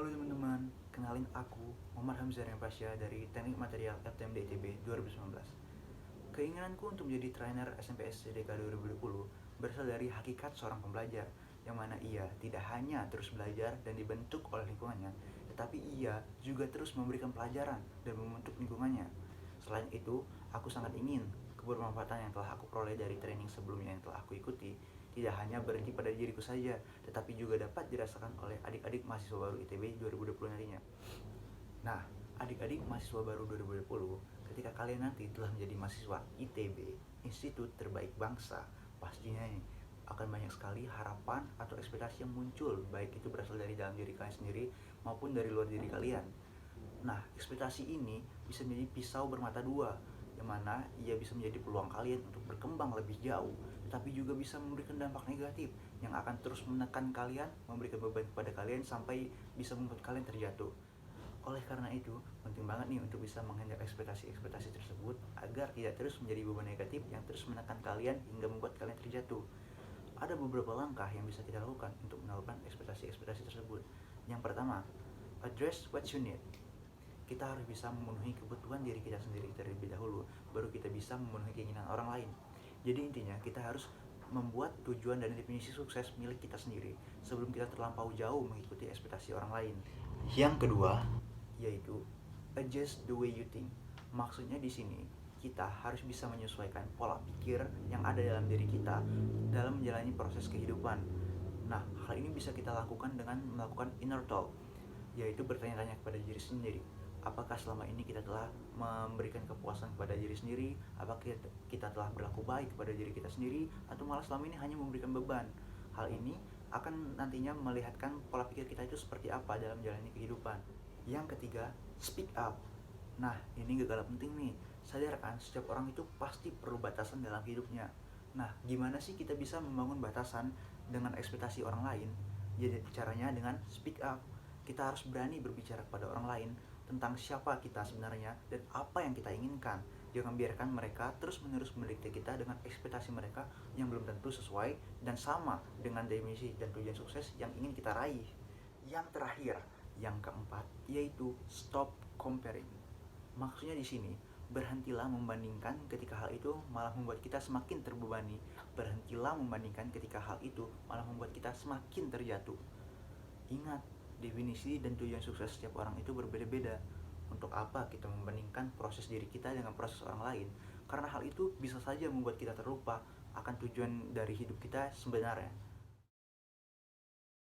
Halo teman-teman, kenalin aku Muhammad Hamzah Pasha dari Teknik Material FTMD ITB 2019. Keinginanku untuk menjadi trainer SMP SDK 2020 berasal dari hakikat seorang pembelajar, yang mana ia tidak hanya terus belajar dan dibentuk oleh lingkungannya, tetapi ia juga terus memberikan pelajaran dan membentuk lingkungannya. Selain itu, aku sangat ingin kebermanfaatan yang telah aku peroleh dari training sebelumnya yang telah aku ikuti tidak hanya berhenti pada diriku saja, tetapi juga dapat dirasakan oleh adik-adik mahasiswa baru ITB 2020 nantinya. Nah, adik-adik mahasiswa baru 2020, ketika kalian nanti telah menjadi mahasiswa ITB, Institut Terbaik Bangsa, pastinya akan banyak sekali harapan atau ekspektasi yang muncul, baik itu berasal dari dalam diri kalian sendiri maupun dari luar diri kalian. Nah, ekspektasi ini bisa menjadi pisau bermata dua, yang mana ia bisa menjadi peluang kalian untuk berkembang lebih jauh, tetapi juga bisa memberikan dampak negatif yang akan terus menekan kalian, memberikan beban kepada kalian sampai bisa membuat kalian terjatuh. Oleh karena itu, penting banget nih untuk bisa menghandle ekspektasi-ekspektasi tersebut agar tidak terus menjadi beban negatif yang terus menekan kalian hingga membuat kalian terjatuh. Ada beberapa langkah yang bisa kita lakukan untuk menaklukkan ekspektasi-ekspektasi tersebut. Yang pertama, address what you need. Kita harus bisa memenuhi kebutuhan diri kita sendiri terlebih dahulu, baru kita bisa memenuhi keinginan orang lain. Jadi intinya kita harus membuat tujuan dan definisi sukses milik kita sendiri sebelum kita terlampau jauh mengikuti ekspektasi orang lain. Yang kedua, yaitu adjust the way you think. Maksudnya di sini kita harus bisa menyesuaikan pola pikir yang ada dalam diri kita dalam menjalani proses kehidupan. Nah, hal ini bisa kita lakukan dengan melakukan inner talk, yaitu bertanya-tanya kepada diri sendiri. Apakah selama ini kita telah memberikan kepuasan kepada diri sendiri? Apakah kita telah berlaku baik kepada diri kita sendiri? Atau malah selama ini hanya memberikan beban? Hal ini akan nantinya melihatkan pola pikir kita itu seperti apa dalam menjalani kehidupan. Yang ketiga, speak up. Nah, ini gak kalah penting nih. Sadarkan, setiap orang itu pasti perlu batasan dalam hidupnya. Nah, gimana sih kita bisa membangun batasan dengan ekspektasi orang lain? Jadi caranya dengan speak up. Kita harus berani berbicara kepada orang lain tentang siapa kita sebenarnya dan apa yang kita inginkan. Jangan biarkan mereka terus-menerus mendikte kita dengan ekspektasi mereka yang belum tentu sesuai dan sama dengan definisi dan tujuan sukses yang ingin kita raih. Yang terakhir, yang keempat, yaitu stop comparing. Maksudnya di sini, berhentilah membandingkan ketika hal itu malah membuat kita semakin terbebani. Berhentilah membandingkan ketika hal itu malah membuat kita semakin terjatuh. Ingat, definisi dan tujuan sukses setiap orang itu berbeda-beda. Untuk apa kita membandingkan proses diri kita dengan proses orang lain? Karena hal itu bisa saja membuat kita terlupa akan tujuan dari hidup kita sebenarnya.